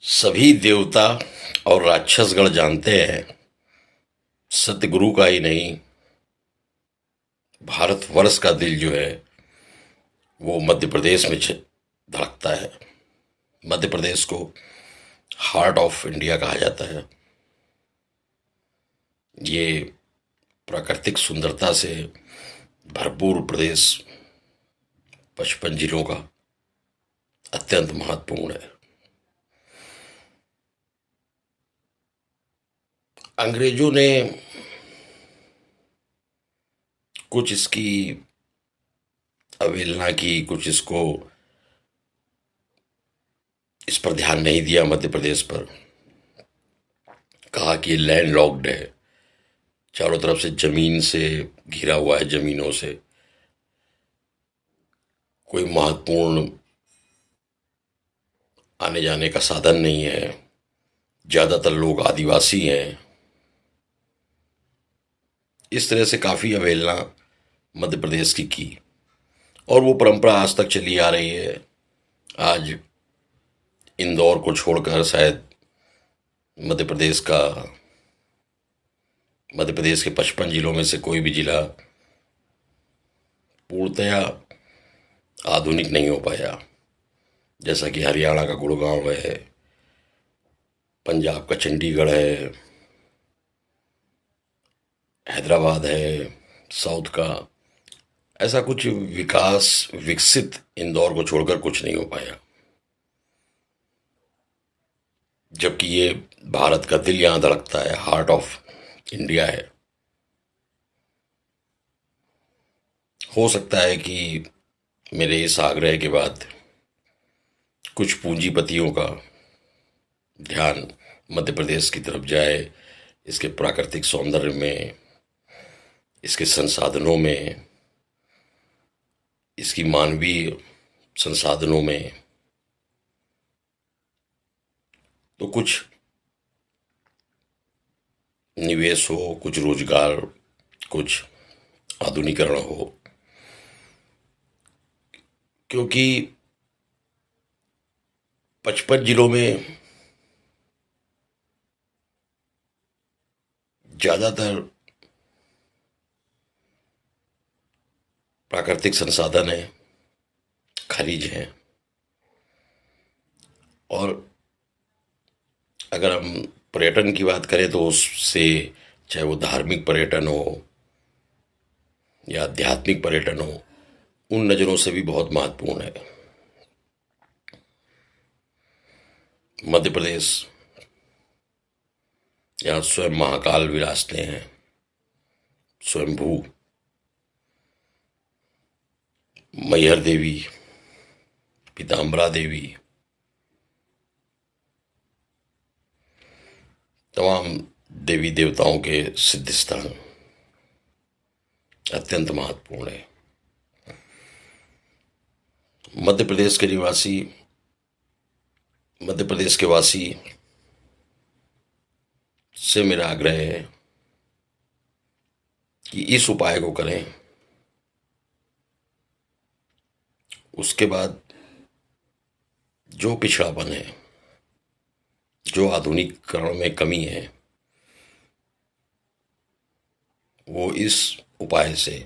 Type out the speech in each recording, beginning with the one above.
सभी देवता और राक्षसगण जानते हैं, सतगुरु का ही नहीं, भारतवर्ष का दिल जो है वो मध्य प्रदेश में धड़कता है। मध्य प्रदेश को हार्ट ऑफ इंडिया कहा जाता है। ये प्राकृतिक सुंदरता से भरपूर प्रदेश 55 जिलों का अत्यंत महत्वपूर्ण है। अंग्रेजों ने कुछ इसकी अवहेलना की, कुछ इस पर ध्यान नहीं दिया। मध्य प्रदेश पर कहा कि ये लैंड लॉक्ड है, चारों तरफ से जमीन से घिरा हुआ है, जमीनों से कोई महत्वपूर्ण आने जाने का साधन नहीं है, ज्यादातर लोग आदिवासी हैं। इस तरह से काफी अवहेलना मध्य प्रदेश की और वो परंपरा आज तक चली आ रही है। आज इंदौर को छोड़कर शायद मध्य प्रदेश का मध्य प्रदेश के 55 जिलों में से कोई भी जिला पूर्णतया आधुनिक नहीं हो पाया। जैसा कि हरियाणा का गुड़गांव है, पंजाब का चंडीगढ़ है, हैदराबाद है, साउथ का ऐसा कुछ विकास विकसित इंदौर को छोड़कर कुछ नहीं हो पाया। जबकि ये भारत का दिल यहां धड़कता है, हार्ट ऑफ इंडिया है। हो सकता है कि मेरे इस आग्रह के बाद कुछ पूंजीपतियों का ध्यान मध्य प्रदेश की तरफ जाए, इसके प्राकृतिक सौंदर्य में, इसके संसाधनों में, इसकी मानवीय संसाधनों में। तो कुछ निवेश हो, कुछ रोजगार, कुछ आधुनिकरण हो, क्योंकि 55 जिलों में ज्यादातर प्राकृतिक संसाधन है, खनिज हैं। और अगर हम पर्यटन की बात करें तो उससे, चाहे वो धार्मिक पर्यटन हो या आध्यात्मिक पर्यटन हो, उन नज़रों से भी बहुत महत्वपूर्ण है। मध्य प्रदेश यहाँ स्वयं महाकाल विराजते हैं, स्वयंभू मैहर देवी, पीताम्बरा देवी, तमाम देवी देवताओं के सिद्ध स्थान अत्यंत महत्वपूर्ण है। मध्य प्रदेश के निवासी, मध्य प्रदेश के वासी से मेरा आग्रह है कि इस उपाय को करें। उसके बाद जो पिछड़ापन है, जो आधुनिकीकरण में कमी है, वो इस उपाय से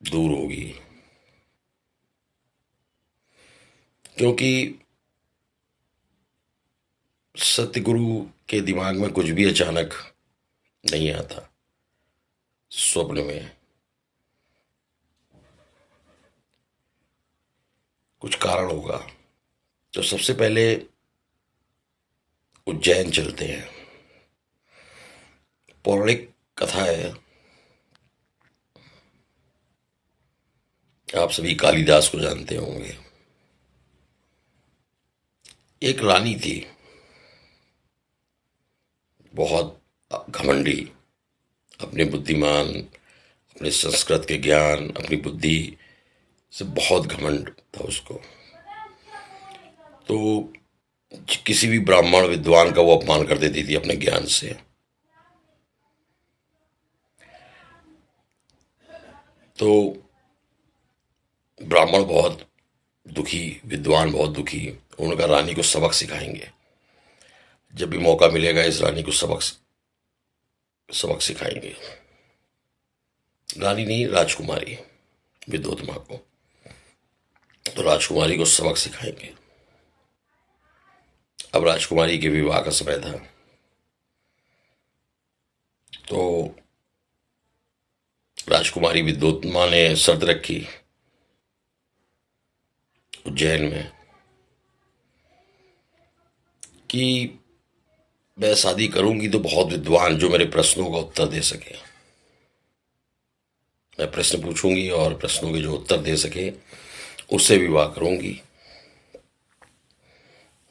दूर होगी। क्योंकि सतगुरु के दिमाग में कुछ भी अचानक नहीं आता। स्वप्न में कुछ कारण होगा। तो सबसे पहले उज्जैन चलते हैं। पौराणिक कथा है, आप सभी कालिदास को जानते होंगे। एक रानी थी, बहुत घमंडी, अपने बुद्धिमान, अपने संस्कृत के ज्ञान, अपनी बुद्धि से बहुत घमंड था उसको। तो किसी भी ब्राह्मण विद्वान का वो अपमान कर देती थी अपने ज्ञान से। तो ब्राह्मण बहुत दुखी, विद्वान बहुत दुखी। उन्होंने कहा रानी को सबक सिखाएंगे, जब भी मौका मिलेगा इस रानी को सबक सबक सिखाएंगे। रानी नहीं, राजकुमारी विद्योतमा को। तो राजकुमारी को सबक सिखाएंगे। अब राजकुमारी के विवाह का समय था, तो राजकुमारी विद्योतमा ने शर्त रखी उज्जैन में कि मैं शादी करूंगी तो बहुत विद्वान जो मेरे प्रश्नों का उत्तर दे सके। मैं प्रश्न पूछूंगी और प्रश्नों के जो उत्तर दे सके उससे विवाह करूंगी।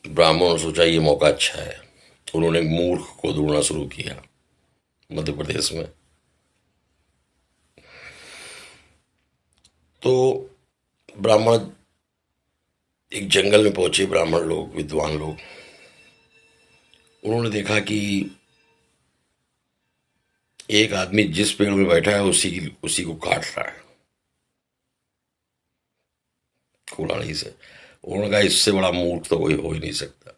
ब्राह्मणों ने सोचा ये मौका अच्छा है। उन्होंने मूर्ख को ढूंढना शुरू किया मध्य प्रदेश में। तो ब्राह्मण एक जंगल में पहुंचे, ब्राह्मण लोग, विद्वान लोग। उन्होंने देखा कि एक आदमी जिस पेड़ में बैठा है उसी को काट रहा है कुल्हाड़ी से। उन्होंने कहा इससे बड़ा मूर्ख तो कोई हो ही नहीं सकता।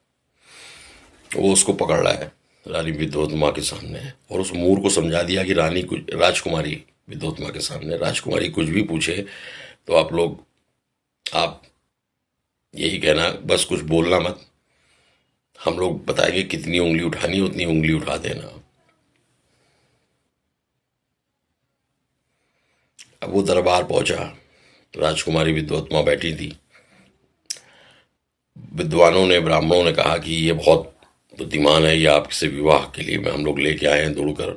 वो उसको पकड़ रहा है रानी विद्योतमा के सामने, और उस मूर्ख को समझा दिया कि राजकुमारी विद्योतमा के सामने राजकुमारी कुछ भी पूछे तो आप यही कहना, बस कुछ बोलना मत, हम लोग बताएंगे कितनी उंगली उठानी उतनी उंगली उठा देना। अब वो दरबार पहुंचा, राजकुमारी विद्योतमा बैठी थी। विद्वानों ने, ब्राह्मणों ने कहा कि ये बहुत बुद्धिमान है, ये आपसे विवाह के लिए हम लोग लेके आए हैं दौड़कर,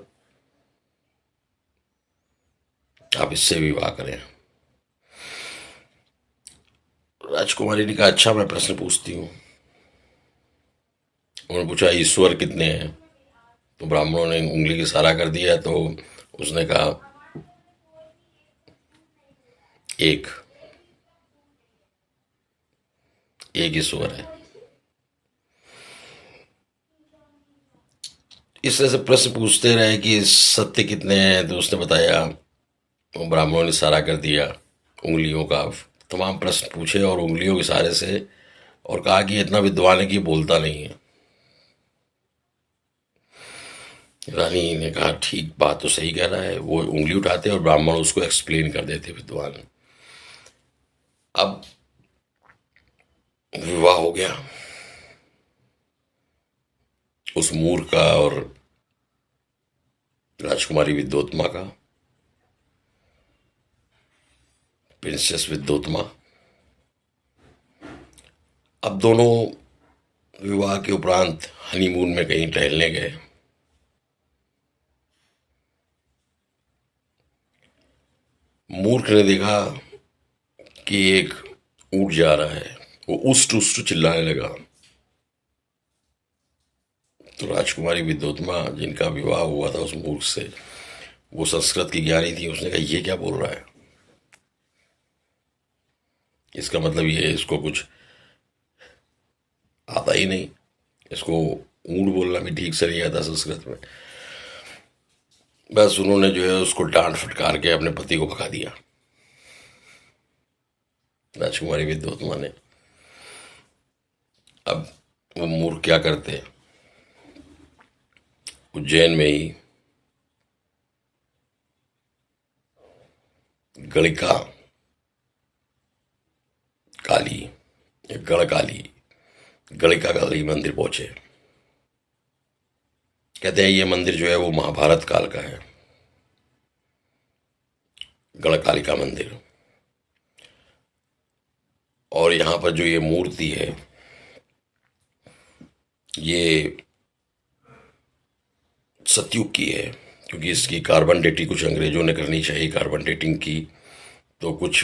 आप इससे विवाह करें। राजकुमारी ने कहा अच्छा मैं प्रश्न पूछती हूँ। उन्होंने पूछा ईश्वर कितने हैं? तो ब्राह्मणों ने उंगली की इशारा कर दिया, तो उसने कहा एक ईश्वर है। इस तरह से प्रश्न पूछते रहे कि सत्य कितने हैं, तो उसने बताया, तो ब्राह्मणों ने इशारा कर दिया उंगलियों का, तमाम प्रश्न पूछे और उंगलियों के इशारे से, और कहा कि इतना विद्वान है कि बोलता नहीं है। रानी ने कहा ठीक, बात तो सही कह रहा है। वो उंगली उठाते और ब्राह्मण उसको एक्सप्लेन कर देते विद्वान। अब विवाह हो गया उस मूर्ख का और राजकुमारी विद्योतमा का, प्रिंसेस विद्योतमा। अब दोनों विवाह के उपरांत हनीमून में कहीं टहलने गए। मूर्ख ने देखा कि एक ऊँट जा रहा है, वो उस्ट उस्ट चिल्लाने लगा। तो राजकुमारी विद्योतमा जिनका विवाह हुआ था उस मूर्ख से, वो संस्कृत की ज्ञानी थी, उसने कहा ये क्या बोल रहा है, इसका मतलब ये इसको कुछ आता ही नहीं, इसको ऊँट बोलना भी ठीक से नहीं आता संस्कृत में। बस उन्होंने जो है उसको डांट फटकार के अपने पति को भगा दिया, राजकुमारी विद्योतमा ने। अब वो मूर्ख क्या करते, उज्जैन में ही गणिका काली, गणकाली, गणिका काली मंदिर पहुंचे। कहते हैं ये मंदिर जो है वो महाभारत काल का है, गणकालिका मंदिर। और यहां पर जो ये मूर्ति है ये सतयुग की है, क्योंकि इसकी कार्बन डेटिंग कुछ अंग्रेजों ने करनी चाहिए कार्बन डेटिंग की, तो कुछ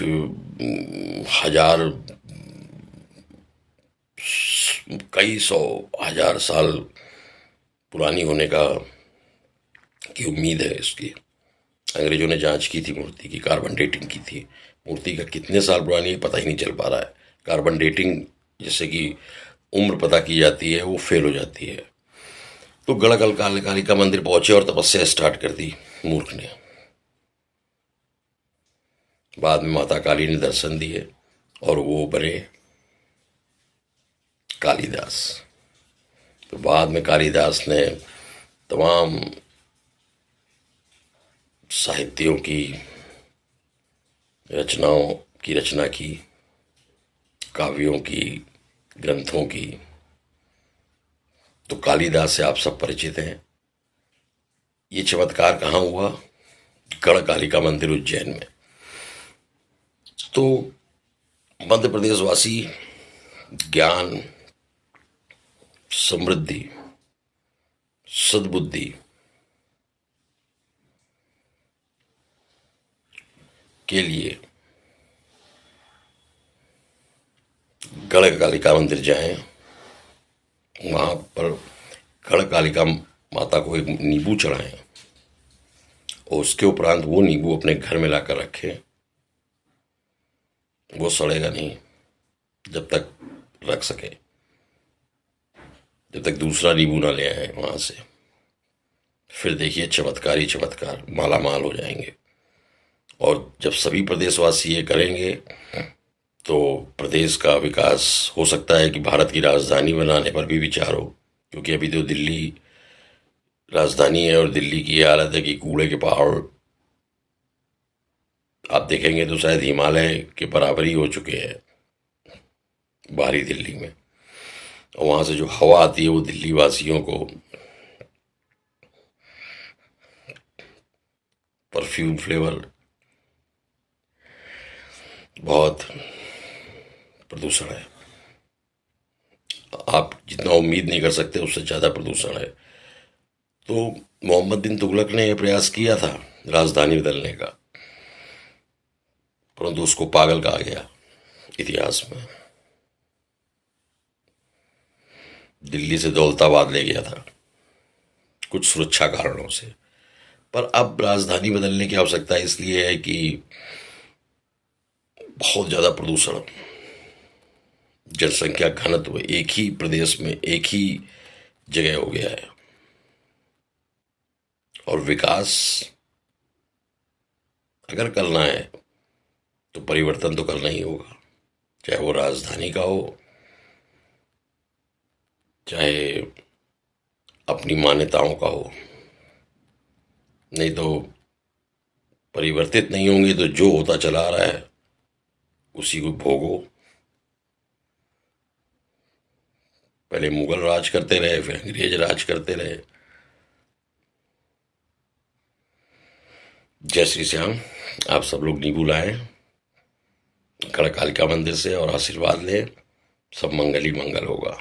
हजार, कई सौ, हजार साल पुरानी होने की उम्मीद है इसकी। अंग्रेजों ने जांच की थी मूर्ति की, कार्बन डेटिंग की थी। मूर्ति का कितने साल पुरानी है पता ही नहीं चल पा रहा है। कार्बन डेटिंग जैसे कि उम्र पता की जाती है वो फेल हो जाती है। तो गणकालिका मंदिर पहुंचे और तपस्या स्टार्ट कर दी मूर्ख ने। बाद में माता काली ने दर्शन दिए और वो बने कालिदास। तो बाद में कालिदास ने तमाम साहित्यों की रचनाओं की रचना की, काव्यों की, ग्रंथों की। तो कालिदास से आप सब परिचित हैं। ये चमत्कार कहाँ हुआ? गढ़ कालिका मंदिर उज्जैन में। तो मध्य प्रदेश वासी ज्ञान, समृद्धि, सद्बुद्धि के लिए गढ़ कालिका मंदिर जाएं। वहां पर गढ़ कालिका माता को एक नींबू चढ़ाएं और उसके उपरांत वो नींबू अपने घर में लाकर रखें। वो सड़ेगा नहीं जब तक रख सके, जब तक दूसरा नींबू ना ले आए वहां से। फिर देखिए चमत्कार ही चमत्कार, माला माल हो जाएंगे। और जब सभी प्रदेशवासी ये करेंगे तो प्रदेश का विकास हो सकता है कि भारत की राजधानी बनाने पर भी विचार हो। क्योंकि अभी तो दिल्ली राजधानी है और दिल्ली की ये हालत है कि कूड़े के पहाड़ आप देखेंगे तो शायद हिमालय के बराबर ही हो चुके हैं बाहरी दिल्ली में। और वहां से जो हवा आती है वो दिल्ली वासियों को परफ्यूम फ्लेवर, बहुत प्रदूषण है। आप जितना उम्मीद नहीं कर सकते उससे ज्यादा प्रदूषण है। तो मोहम्मद बिन तुगलक ने यह प्रयास किया था राजधानी बदलने का, परंतु उसको पागल कहा गया इतिहास में। दिल्ली से दौलताबाद ले गया था कुछ सुरक्षा कारणों से। पर अब राजधानी बदलने की आवश्यकता इसलिए है कि बहुत ज्यादा प्रदूषण, जनसंख्या घनत्व एक ही प्रदेश में एक ही जगह हो गया है। और विकास अगर करना है तो परिवर्तन तो करना ही होगा, चाहे वो राजधानी का हो, चाहे अपनी मान्यताओं का हो। नहीं तो परिवर्तित नहीं होंगे तो जो होता चला आ रहा है उसी को भोगो। पहले मुगल राज करते रहे, फिर अंग्रेज राज करते रहे। जय श्री श्याम। आप सब लोग नींबू लाएं गढ़ कालिका मंदिर से और आशीर्वाद लें। सब मंगल ही मंगल होगा।